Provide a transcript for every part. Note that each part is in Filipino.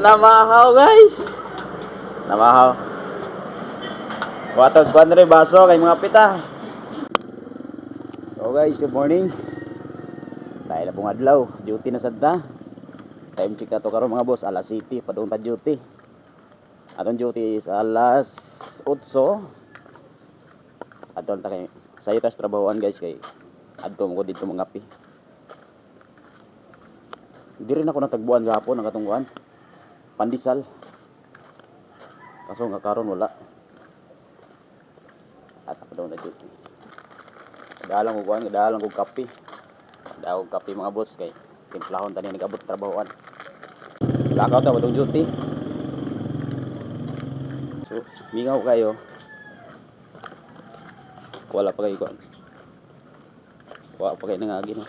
Namahaw guys. Namahaw. Watag kuan rin baso kay mga pita. So guys, good morning. Dahil na pong adlaw, duty na sadta. Time check na to karon mga boss, alas 7 padung ta duty. Atong duty is alas 8. Adto ta kay sayo tas trabahoan guys kay adto mo ko dito mangapi. Di rin ako natagbuan gahapon ang katungguan. Pandisal. Kaso nga karon wala. At ako daw na duty. Dalang ko kuan, dalang ko kape. Daog kape mga boss kay timplahon tani nagabot trabahoan. Lakaw ta padung duty. So, mingaw kayo. Wala pa kayo kuan. Wala pa kayo nangagi no.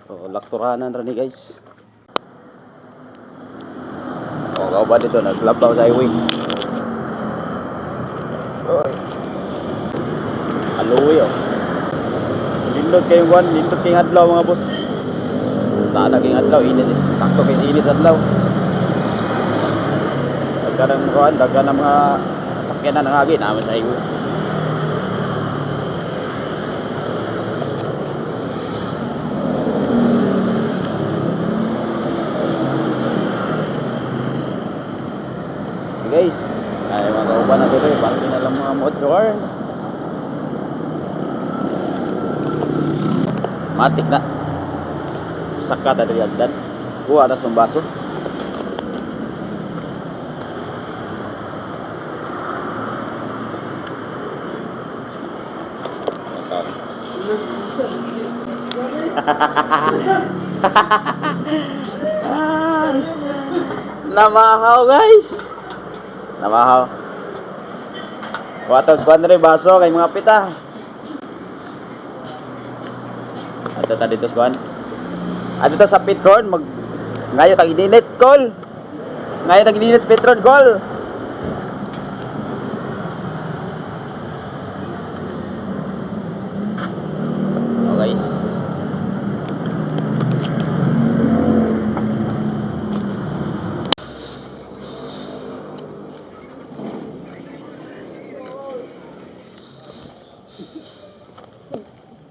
So, lakturanan ra ni guys. O, kao ba dito naglabaw sa highway. Oy. Aloy oh. Lindot kayong kuan, lindot kayong adlaw mga boss. Sana kayong adlaw, init. Sakto kayong init adlaw. Daga ng kuan, daga ng mga sakyanan ng hagi naman sa highway. Guys, ay mga kauban na dito, parang lang mga motor. Matik na. Saka dari agdan. Kuha na sa baso. Namahaw guys. Namahaw. Watag kuan rin baso kay mga pita. Ato ta dito kuan. Ato ta sa Petron mag ngayo tag ininit kol. Ngayo tag ininit Petron kol. Oh guys.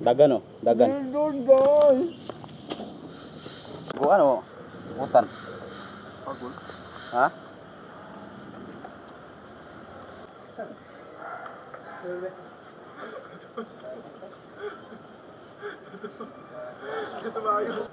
Dagan oh, dagan. Bukan oh, hutan. Pagul. Ha? Kita bayos.